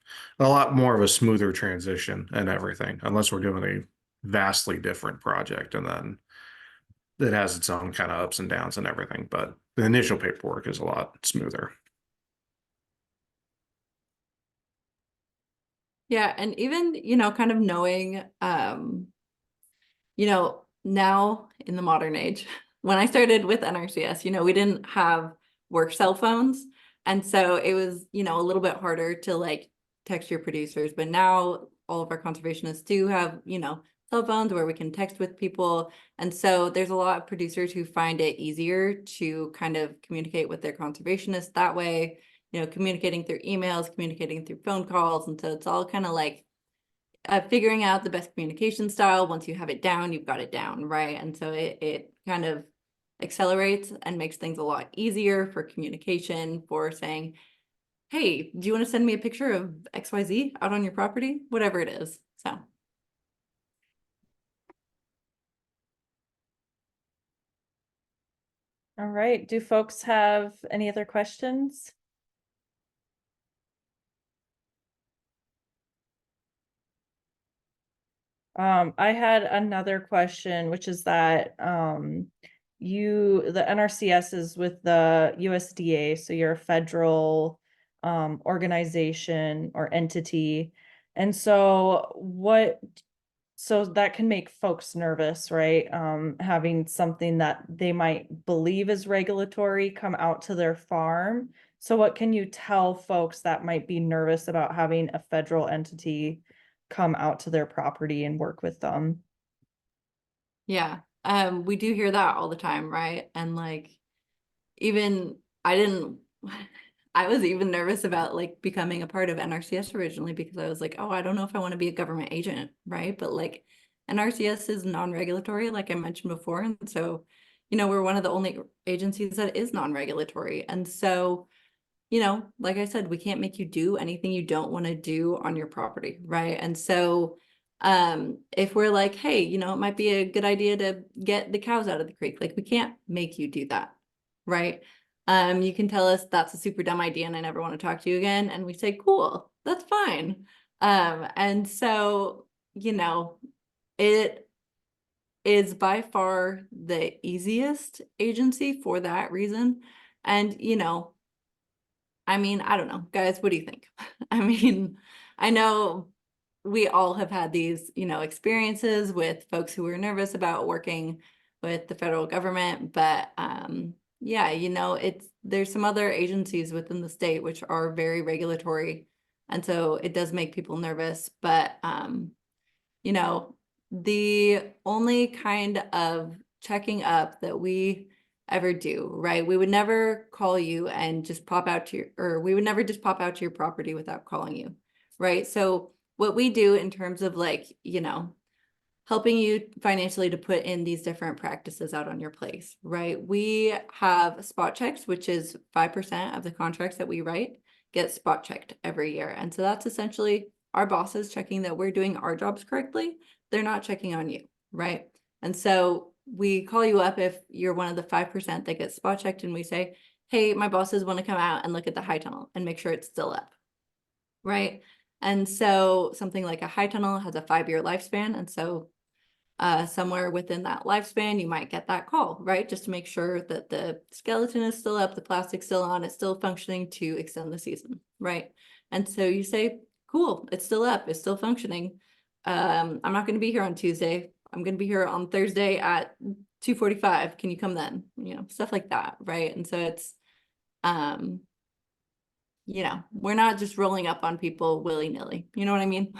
more of a smoother transition and everything, unless we're doing a vastly different project, and then it has its own kind of ups and downs and everything. But the initial paperwork is a lot smoother. Yeah, and even, you know, kind of knowing, you know, now in the modern age, when I started with NRCS, you know, we didn't have work cell phones. And so it was, you know, a little bit harder to like text your producers. But now all of our conservationists do have, you know, cell phones where we can text with people. And so there's a lot of producers who find it easier to kind of communicate with their conservationists that way, you know, communicating through emails, communicating through phone calls. And so it's all kind of like figuring out the best communication style. Once you have it down, you've got it down, right? And so it kind of accelerates and makes things a lot easier for communication, for saying, hey, do you want to send me a picture of XYZ out on your property? Whatever it is. So. All right, do folks have any other questions? I had another question, which is that the NRCS is with the USDA, so you're a federal organization or entity. And so that can make folks nervous, right? Having something that they might believe is regulatory come out to their farm. So what can you tell folks that might be nervous about having a federal entity come out to their property and work with them? Yeah, we do hear that all the time, right? And like, even I was even nervous about like becoming a part of NRCS originally, because I was like, oh, I don't know if I want to be a government agent, right? But like NRCS is non-regulatory, like I mentioned before. And so, you know, we're one of the only agencies that is non-regulatory. And so, you know, like I said, we can't make you do anything you don't want to do on your property, right? And so if we're like, hey, you know, it might be a good idea to get the cows out of the creek, like we can't make you do that, right? You can tell us that's a super dumb idea and I never want to talk to you again, and we say, cool, that's fine. And so, you know, is by far the easiest agency for that reason. And, you know, I mean, I don't know, guys, what do you think? I mean, I know we all have had these, you know, experiences with folks who were nervous about working with the federal government, but yeah, you know, there's some other agencies within the state which are very regulatory, and so it does make people nervous. But you know, the only kind of checking up that we ever do, right? We would never call you and just pop out to your, or we would never just pop out to your property without calling you, right? So what we do in terms of like, you know, helping you financially to put in these different practices out on your place, right? We have spot checks, which is 5% of the contracts that we write get spot checked every year. And so that's essentially our bosses checking that we're doing our jobs correctly. They're not checking on you, right? And so we call you up if you're one of the 5% that gets spot checked, and we say, hey, my bosses want to come out and look at the high tunnel and make sure it's still up, right? And so something like a high tunnel has a 5-year lifespan. And so somewhere within that lifespan, you might get that call, right? Just to make sure that the skeleton is still up, the plastic's still on, it's still functioning to extend the season, right? And so you say, cool, it's still up, it's still functioning. I'm not going to be here on Tuesday. I'm going to be here on Thursday at 2:45. Can you come then? You know, stuff like that, right? And so it's, you know, we're not just rolling up on people willy-nilly. You know what I mean?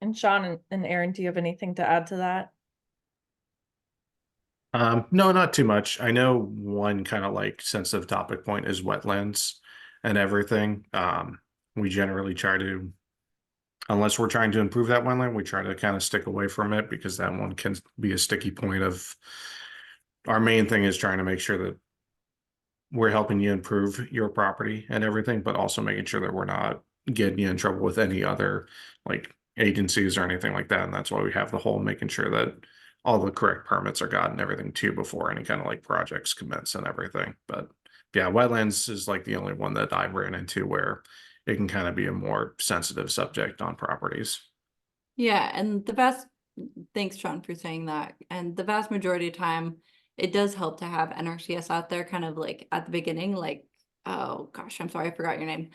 And Sean and Aaron, do you have anything to add to that? No, not too much. I know one kind of like sensitive topic point is wetlands and everything. We generally try to, unless we're trying to improve that wetland, we try to kind of stick away from it because that one can be a sticky point of our main thing is trying to make sure that we're helping you improve your property and everything, but also making sure that we're not getting you in trouble with any other like agencies or anything like that. And that's why we have the whole making sure that all the correct permits are gotten and everything too before any kind of like projects commence and everything. But yeah, wetlands is like the only one that I've ran into where it can kind of be a more sensitive subject on properties. Yeah, and thanks, Sean, for saying that. And the vast majority of time, it does help to have NRCS out there kind of like at the beginning, like, oh gosh, I'm sorry, I forgot your name.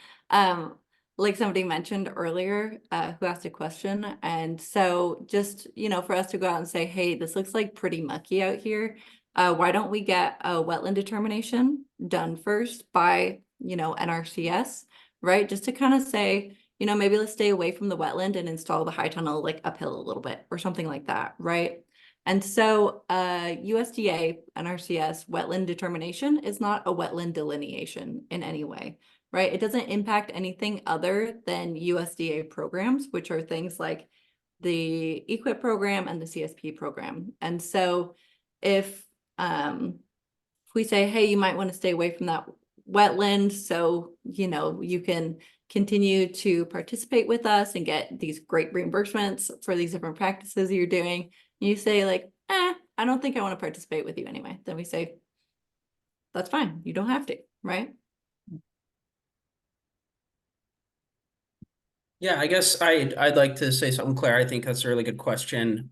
Like somebody mentioned earlier, who asked a question. And so just, you know, for us to go out and say, hey, this looks like pretty mucky out here. Why don't we get a wetland determination done first by, you know, NRCS, right? Just to kind of say, you know, maybe let's stay away from the wetland and install the high tunnel like uphill a little bit or something like that, right? And so USDA NRCS wetland determination is not a wetland delineation in any way, right? It doesn't impact anything other than USDA programs, which are things like the EQIP program and the CSP program. And so if we say, hey, you might want to stay away from that wetland so, you know, you can continue to participate with us and get these great reimbursements for these different practices you're doing. You say like, I don't think I want to participate with you anyway. Then we say, that's fine. You don't have to, right? Yeah, I guess I'd like to say something, Claire. I think that's a really good question.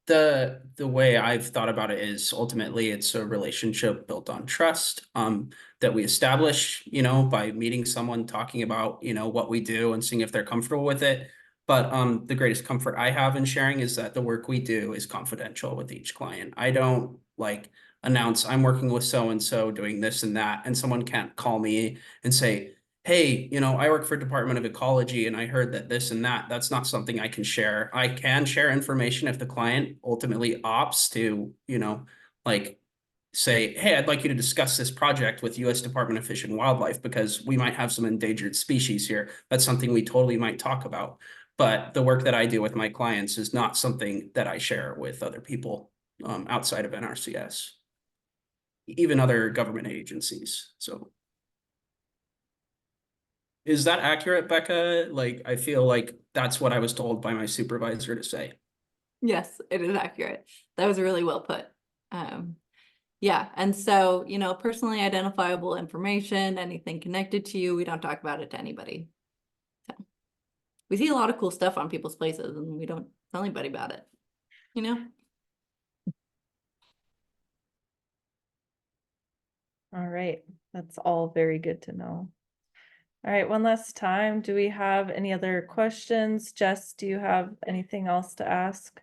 The way I've thought about it is ultimately it's a relationship built on trust, that we establish, you know, by meeting someone, talking about, you know, what we do and seeing if they're comfortable with it. But the greatest comfort I have in sharing is that the work we do is confidential with each client. I don't like announce I'm working with so and so doing this and that, and someone can't call me and say, hey, you know, I work for Department of Ecology and I heard that this and that. That's not something I can share. I can share information if the client ultimately opts to, you know, like say, hey, I'd like you to discuss this project with US Department of Fish and Wildlife because we might have some endangered species here. That's something we totally might talk about. But the work that I do with my clients is not something that I share with other people outside of NRCS, even other government agencies. So is that accurate, Becca? Like, I feel like that's what I was told by my supervisor to say. Yes, it is accurate. That was really well put. Yeah, and so, you know, personally identifiable information, anything connected to you, we don't talk about it to anybody. So. we see a lot of cool stuff on people's places and we don't tell anybody about it, you know? All right, that's all very good to know. All right, one last time, do we have any other questions? Jess, do you have anything else to ask?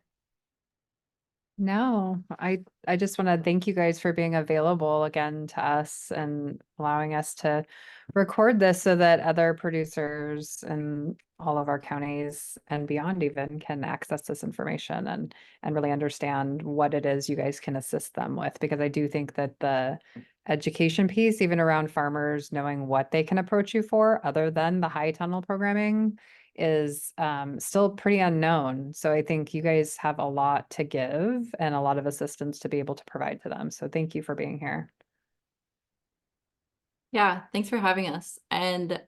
No, I just want to thank you guys for being available again to us and allowing us to record this so that other producers in all of our counties and beyond even can access this information and really understand what it is you guys can assist them with, because I do think that the education piece, even around farmers knowing what they can approach you for other than the high tunnel programming, is still pretty unknown. So I think you guys have a lot to give and a lot of assistance to be able to provide to them. So thank you for being here. Yeah, thanks for having us. And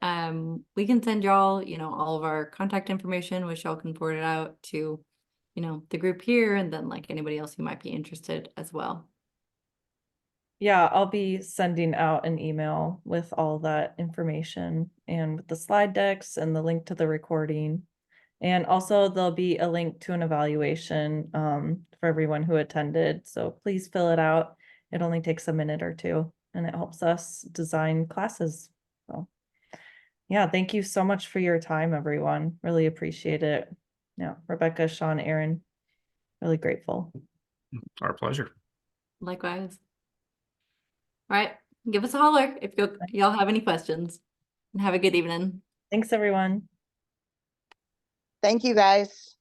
we can send y'all, you know, all of our contact information, which y'all can forward it out to, you know, the group here and then like anybody else who might be interested as well. Yeah, I'll be sending out an email with all that information and with the slide decks and the link to the recording. And also there'll be a link to an evaluation for everyone who attended. So please fill it out. It only takes a minute or two and it helps us design classes. So yeah, thank you so much for your time, everyone. Really appreciate it. Yeah, Rebecca, Sean, Aaron, really grateful. Our pleasure. Likewise. All right, give us a holler if y'all have any questions. And have a good evening. Thanks, everyone. Thank you, guys.